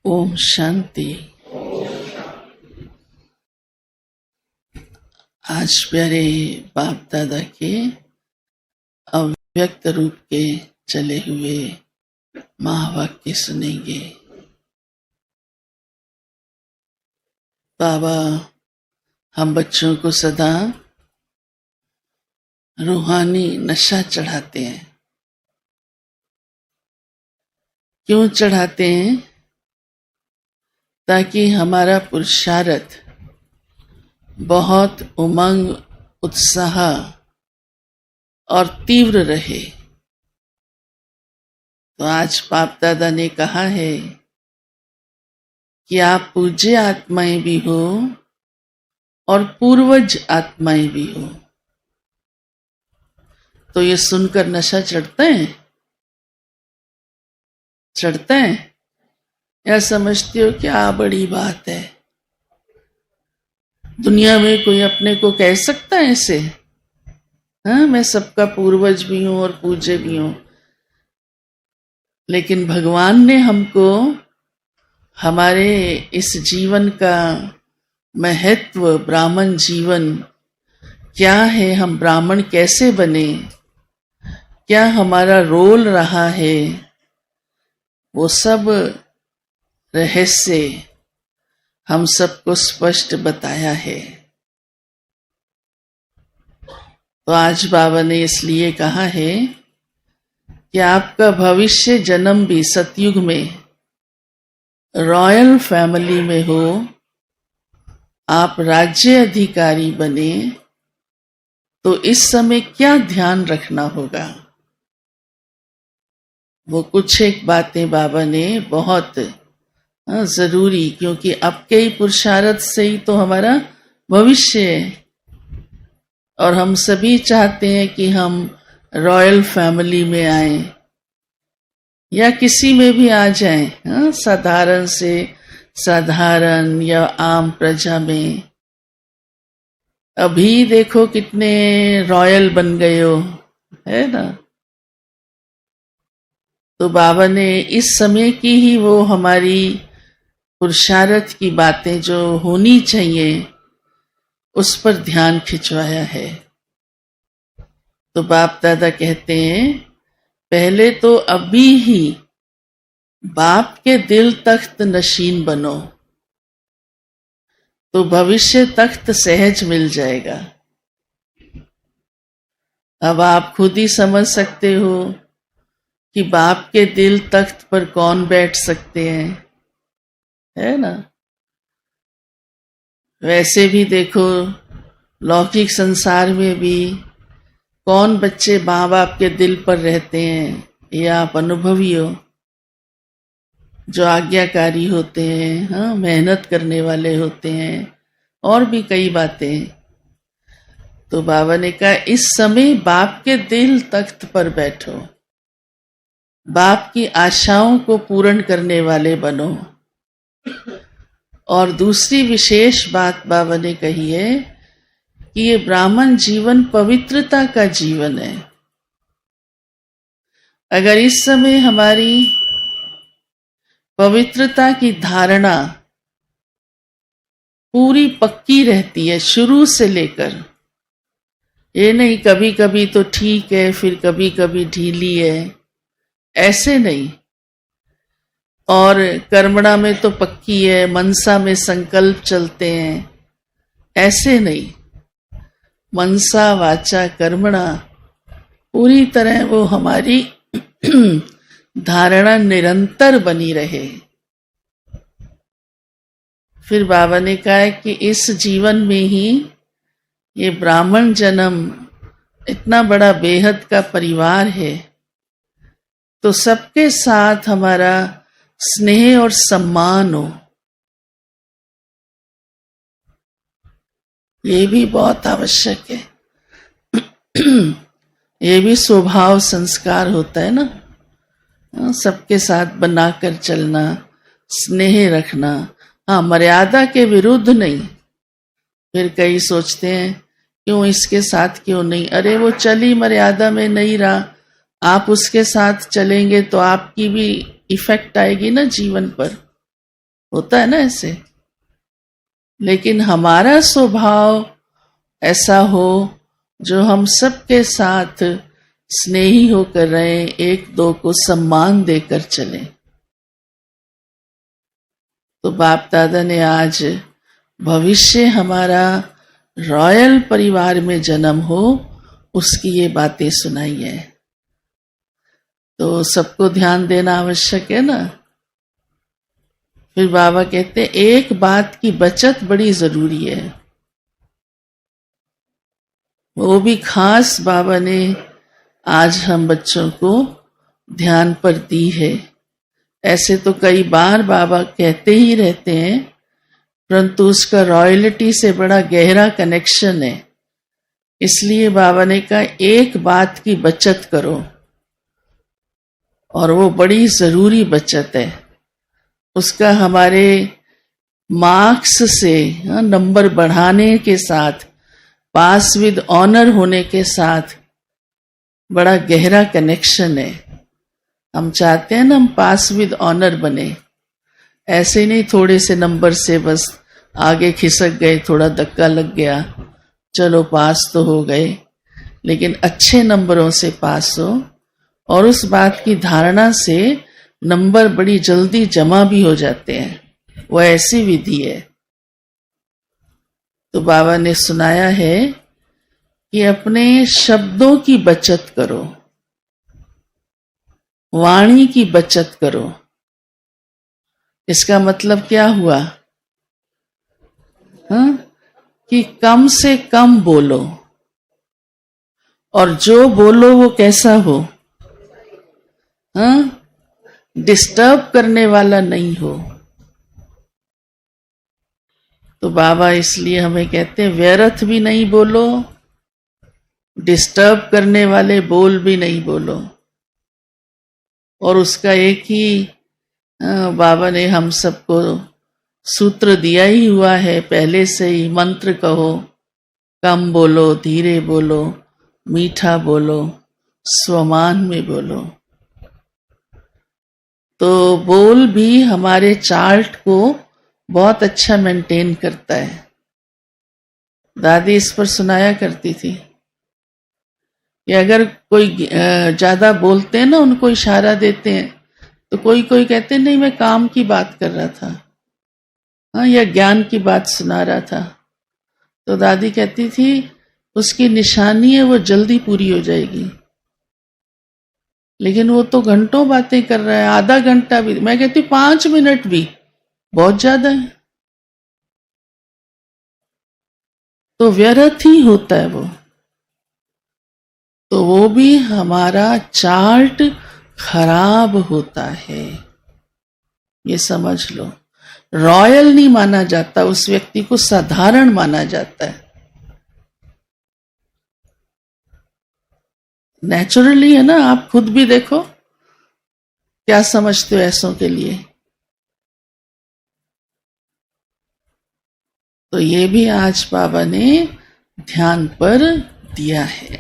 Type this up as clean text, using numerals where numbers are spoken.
ओम शांति। आज प्यारे बाप दादा के अव्यक्त रूप के चले हुए महावाक्य सुनेंगे। बाबा हम बच्चों को सदा रूहानी नशा चढ़ाते हैं। क्यों चढ़ाते हैं? ताकि हमारा पुरुषार्थ बहुत उमंग, उत्साह और तीव्र रहे। तो आज बाप दादा ने कहा है कि आप पूज्य आत्माएं भी हो और पूर्वज आत्माएं भी हो। तो ये सुनकर नशा चढ़ता है? चढ़ता है या समझते हो क्या बड़ी बात है? दुनिया में कोई अपने को कह सकता है ऐसे? हाँ, मैं सबका पूर्वज भी हूं और पूज्य भी हूं। लेकिन भगवान ने हमको हमारे इस जीवन का महत्व, ब्राह्मण जीवन क्या है, हम ब्राह्मण कैसे बने, क्या हमारा रोल रहा है, वो सब रहस्य हम सबको स्पष्ट बताया है। तो आज बाबा ने इसलिए कहा है कि आपका भविष्य जन्म भी सतयुग में रॉयल फैमिली में हो, आप राज्य अधिकारी बने, तो इस समय क्या ध्यान रखना होगा। वो कुछ एक बातें बाबा ने बहुत जरूरी, क्योंकि आपके ही पुरुषार्थ से ही तो हमारा भविष्य है और हम सभी चाहते हैं कि हम रॉयल फैमिली में आए या किसी में भी आ जाएं, साधारण से साधारण या आम प्रजा में। अभी देखो कितने रॉयल बन गए हो, है ना। तो बाबा ने इस समय की ही वो हमारी पुरुषार्थ की बातें जो होनी चाहिए उस पर ध्यान खिंचवाया है। तो बाप दादा कहते हैं पहले तो अभी ही बाप के दिल तख्त नशीन बनो, तो भविष्य तख्त सहज मिल जाएगा। अब आप खुद ही समझ सकते हो कि बाप के दिल तख्त पर कौन बैठ सकते हैं, है ना। वैसे भी देखो लौकिक संसार में भी कौन बच्चे माँ बाप के दिल पर रहते हैं, या आप अनुभवी हो, जो आज्ञाकारी होते हैं, हाँ, मेहनत करने वाले होते हैं, और भी कई बातें। तो बाबा ने कहा इस समय बाप के दिल तख्त पर बैठो, बाप की आशाओं को पूर्ण करने वाले बनो। और दूसरी विशेष बात बाबा ने कही है कि ये ब्राह्मण जीवन पवित्रता का जीवन है। अगर इस समय हमारी पवित्रता की धारणा पूरी पक्की रहती है शुरू से लेकर, ये नहीं कभी कभी तो ठीक है फिर कभी कभी ढीली है, ऐसे नहीं। और कर्मणा में तो पक्की है, मनसा में संकल्प चलते हैं, ऐसे नहीं। मनसा वाचा कर्मणा पूरी तरह वो हमारी धारणा निरंतर बनी रहे। फिर बाबा ने कहा कि इस जीवन में ही ये ब्राह्मण जन्म इतना बड़ा बेहद का परिवार है, तो सबके साथ हमारा स्नेह और सम्मान हो, ये भी बहुत आवश्यक है। ये भी स्वभाव संस्कार होता है ना, सबके साथ बनाकर चलना, स्नेह रखना। हाँ, मर्यादा के विरुद्ध नहीं। फिर कई सोचते हैं क्यों इसके साथ क्यों नहीं, अरे वो चली मर्यादा में नहीं रहा, आप उसके साथ चलेंगे तो आपकी भी इफेक्ट आएगी ना जीवन पर। होता है ना ऐसे। लेकिन हमारा स्वभाव ऐसा हो जो हम सबके साथ स्नेही होकर रहें, एक दो को सम्मान देकर चलें। तो बाप दादा ने आज भविष्य हमारा रॉयल परिवार में जन्म हो, उसकी ये बातें सुनाई है। तो सबको ध्यान देना आवश्यक है ना। फिर बाबा कहते एक बात की बचत बड़ी जरूरी है, वो भी खास बाबा ने आज हम बच्चों को ध्यान पर दी है। ऐसे तो कई बार बाबा कहते ही रहते हैं, परंतु उसका रॉयल्टी से बड़ा गहरा कनेक्शन है। इसलिए बाबा ने कहा एक बात की बचत करो, और वो बड़ी जरूरी बचत है। उसका हमारे मार्क्स से, नंबर बढ़ाने के साथ, पास विद ऑनर होने के साथ बड़ा गहरा कनेक्शन है। हम चाहते हैं ना हम पास विद ऑनर बने, ऐसे नहीं थोड़े से नंबर से बस आगे खिसक गए, थोड़ा धक्का लग गया, चलो पास तो हो गए। लेकिन अच्छे नंबरों से पास हो, और उस बात की धारणा से नंबर बड़ी जल्दी जमा भी हो जाते हैं, वो ऐसी विधि है। तो बाबा ने सुनाया है कि अपने शब्दों की बचत करो, वाणी की बचत करो। इसका मतलब क्या हुआ? कि कम से कम बोलो, और जो बोलो वो कैसा हो, डिस्टर्ब करने वाला नहीं हो। तो बाबा इसलिए हमें कहते हैं व्यर्थ भी नहीं बोलो, डिस्टर्ब करने वाले बोल भी नहीं बोलो। और उसका एक ही बाबा ने हम सबको सूत्र दिया ही हुआ है पहले से ही, मंत्र कहो, कम बोलो, धीरे बोलो, मीठा बोलो, स्वमान में बोलो। तो बोल भी हमारे चार्ट को बहुत अच्छा मेंटेन करता है। दादी इस पर सुनाया करती थी कि अगर कोई ज्यादा बोलते हैं ना, उनको इशारा देते हैं, तो कोई कोई कहते नहीं मैं काम की बात कर रहा था, या ज्ञान की बात सुना रहा था। तो दादी कहती थी उसकी निशानी है वो जल्दी पूरी हो जाएगी। लेकिन वो तो घंटों बातें कर रहा है, आधा घंटा भी, मैं कहती 5 मिनट भी बहुत ज्यादा है। तो व्यर्थ ही होता है वो। तो वो भी हमारा चार्ट खराब होता है, ये समझ लो। रॉयल नहीं माना जाता, उस व्यक्ति को साधारण माना जाता है। नेचुरली है ना, आप खुद भी देखो क्या समझते हो ऐसों के लिए। तो ये भी आज बाबा ने ध्यान पर दिया है।